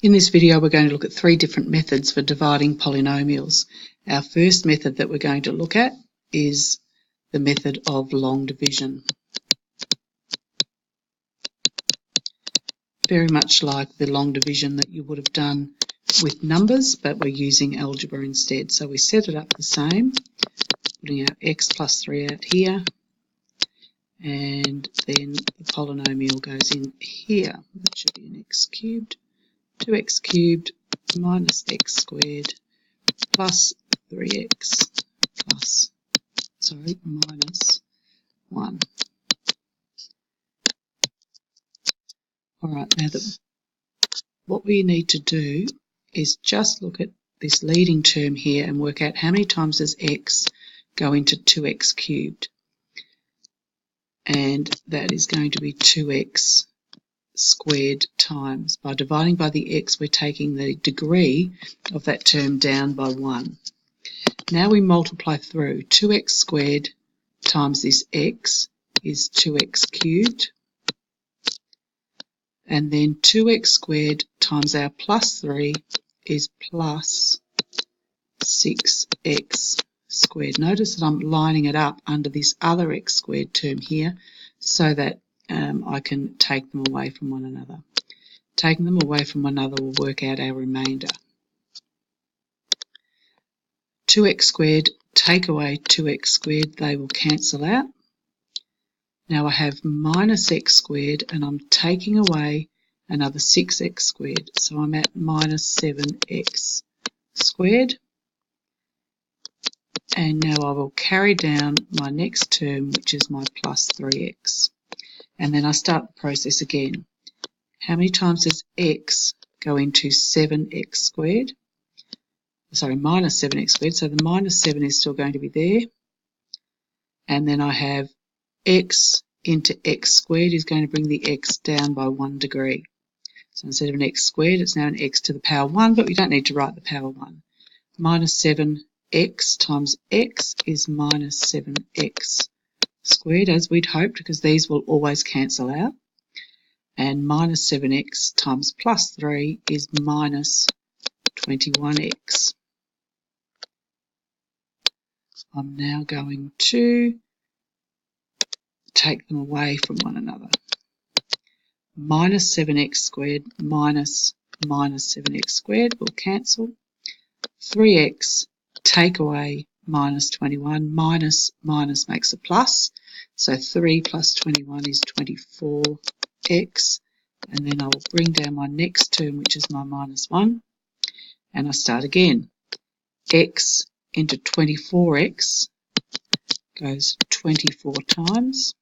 In this video we're going to look at three different methods for dividing polynomials. Our first method that we're going to look at is the method of long division. Very much like the long division that you would have done with numbers, but we're using algebra instead. So we set it up the same, putting our x plus 3 out here, and then the polynomial goes in here. That should be an x cubed. 2x cubed minus x squared plus 3x minus 1. Alright, now what we need to do is just look at this leading term here and work out how many times does x go into 2x cubed. And that is going to be 2x squared times. By dividing by the x, we're taking the degree of that term down by 1. Now we multiply through. 2x squared times this x is 2x cubed. And then 2x squared times our plus 3 is plus 6x squared. Notice that I'm lining it up under this other x squared term here so that I can take them away from one another. Taking them away from one another will work out our remainder. 2x squared, take away 2x squared, they will cancel out. Now I have minus x squared and I'm taking away another 6x squared. So I'm at minus 7x squared. And now I will carry down my next term, which is my plus 3x. And then I start the process again. How many times does x go into 7x squared? Sorry, minus 7x squared. So the minus 7 is still going to be there. And then I have x into x squared is going to bring the x down by 1 degree. So instead of an x squared, it's now an x to the power 1, but we don't need to write the power 1. Minus 7x times x is minus 7x squared, as we'd hoped, because these will always cancel out. And minus 7x times plus 3 is minus 21x. I'm now going to take them away from one another. Minus 7x squared minus minus 7x squared will cancel. 3x take away minus 21. Minus makes a plus. So 3 plus 21 is 24x. And then I will bring down my next term, which is my minus 1. And I start again. X into 24x goes 24 times.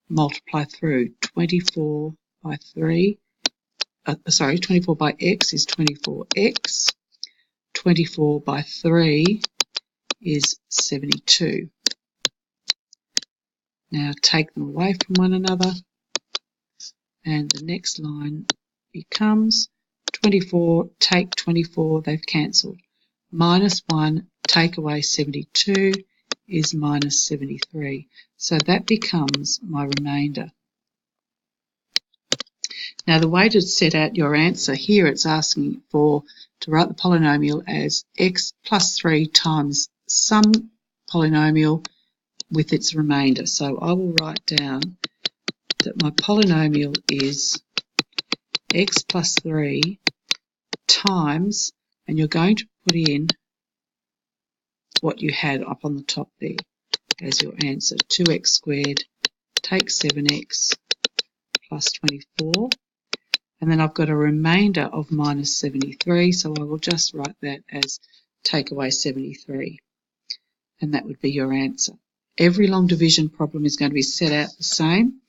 Multiply through. 24 by x is 24x. 24 by 3 is 72. Now take them away from one another, and the next line becomes 24, take 24, they've cancelled. Minus 1, take away 72 is minus 73. So that becomes my remainder. Now the way to set out your answer here, it's asking to write the polynomial as x plus 3 times some polynomial with its remainder. So I will write down that my polynomial is x plus 3 times, and you're going to put in what you had up on the top there as your answer. 2x squared, take 7x plus 24. And then I've got a remainder of minus 73, so I will just write that as take away 73. And that would be your answer. Every long division problem is going to be set out the same,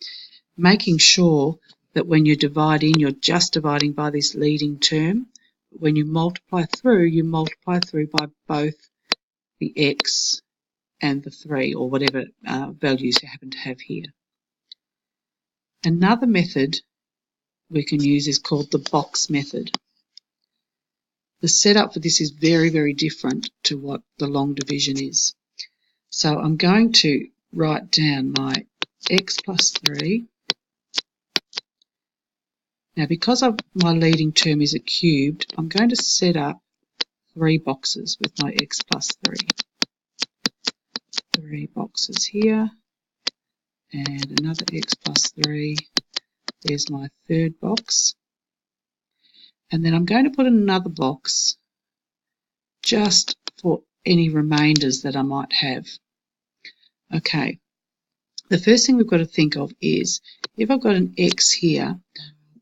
making sure that when you divide in, you're just dividing by this leading term. When you multiply through by both the x and the 3, or whatever values you happen to have here. Another method we can use is called the box method. The setup for this is very, very different to what the long division is. So I'm going to write down my x plus 3 Now, because my leading term is a cubed, I'm going to set up 3 boxes with my x plus 3. 3 boxes here, and another x plus 3. There's my third box. And then I'm going to put another box just for any remainders that I might have. Okay, the first thing we've got to think of is, if I've got an x here,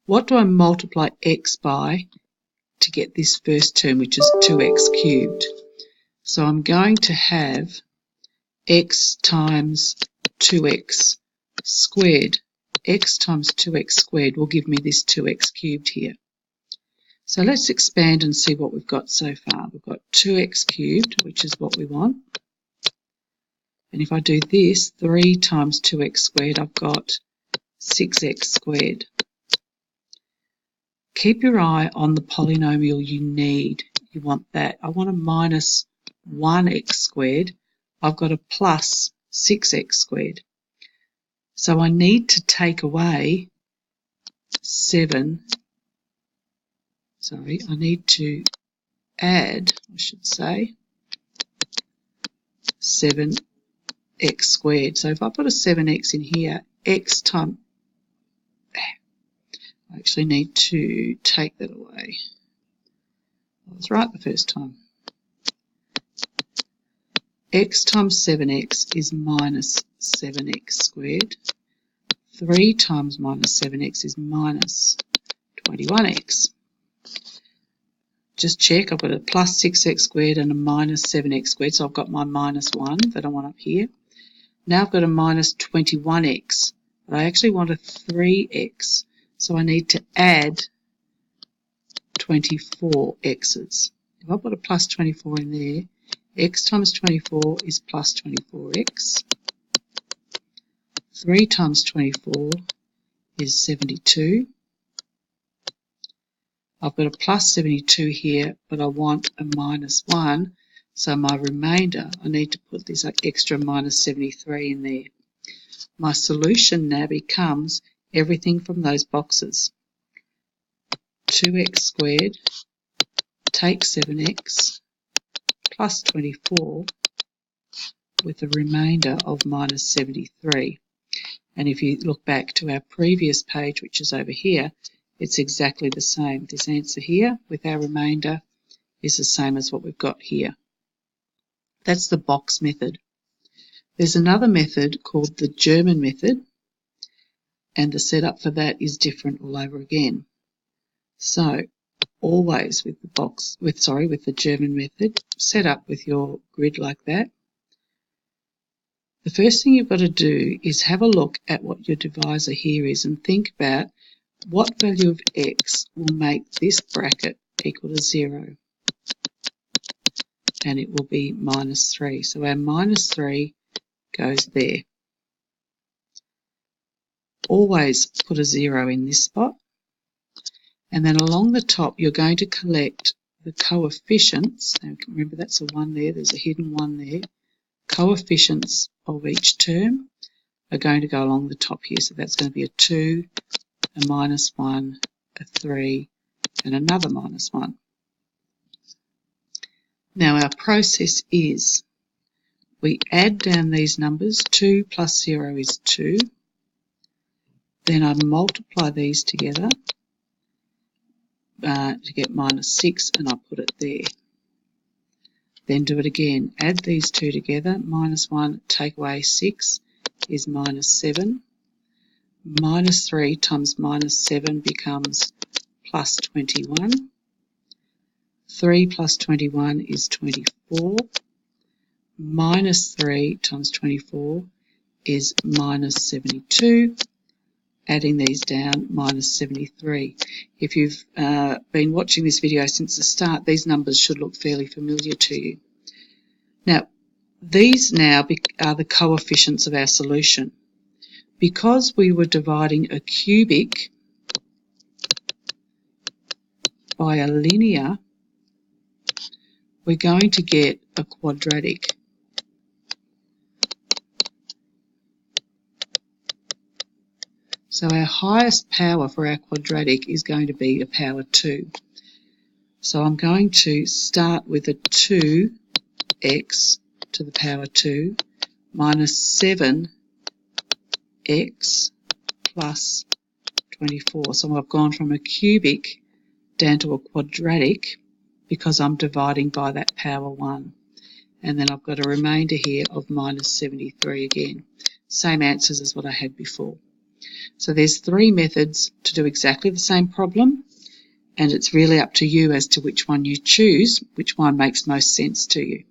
what do I multiply x by to get this first term, which is 2x cubed? So I'm going to have x times 2x squared. X times 2x squared will give me this 2x cubed here. So let's expand and see what we've got so far. We've got 2x cubed, which is what we want. And if I do this, 3 times 2x squared, I've got 6x squared. Keep your eye on the polynomial you need. You want that. I want a minus 1x squared. I've got a plus 6x squared. So I need to take away 7. Sorry, I need to add, I should say, 7x squared. So if I put a 7x in here, x times, I actually need to take that away. I was right the first time. X times 7x is minus 7x squared. 3 times minus 7x is minus 21x. Just check, I've got a plus 6x squared and a minus 7x squared, so I've got my minus 1 that I want up here. Now I've got a minus 21x, but I actually want a 3x, so I need to add 24x's. If I put a plus 24 in there, x times 24 is plus 24x. 3 times 24 is 72. I've got a plus 72 here, but I want a minus 1, so my remainder, I need to put this extra minus 73 in there. My solution now becomes everything from those boxes. 2x squared, take 7x, plus 24, with a remainder of minus 73. And if you look back to our previous page, which is over here, it's exactly the same. This answer here with our remainder is the same as what we've got here. That's the box method. There's another method called the German method, and the setup for that is different all over again. So always with the German method, set up with your grid like that. The first thing you've got to do is have a look at what your divisor here is and think about what value of x will make this bracket equal to 0. And it will be minus 3. So our minus 3 goes there. Always put a 0 in this spot. And then along the top, you're going to collect the coefficients. And remember, that's a 1 there. There's a hidden 1 there. Coefficients of each term are going to go along the top here. So that's going to be a 2, a minus 1, a 3, and another minus 1. Now our process is we add down these numbers. 2 plus 0 is 2. Then I multiply these together to get minus 6, and I put it there. Then do it again. Add these two together. Minus 1, take away 6 is minus 7. Minus 3 times minus 7 becomes plus 21. 3 plus 21 is 24. Minus 3 times 24 is minus 72. Adding these down, minus 73. If you've been watching this video since the start, these numbers should look fairly familiar to you. Now, these now are the coefficients of our solution. Because we were dividing a cubic by a linear, we're going to get a quadratic. So our highest power for our quadratic is going to be a power 2. So I'm going to start with a 2x to the power 2 minus 7x plus 24. So I've gone from a cubic down to a quadratic because I'm dividing by that power 1. And then I've got a remainder here of minus 73 again. Same answers as what I had before. So there's 3 methods to do exactly the same problem, and it's really up to you as to which one you choose, which one makes most sense to you.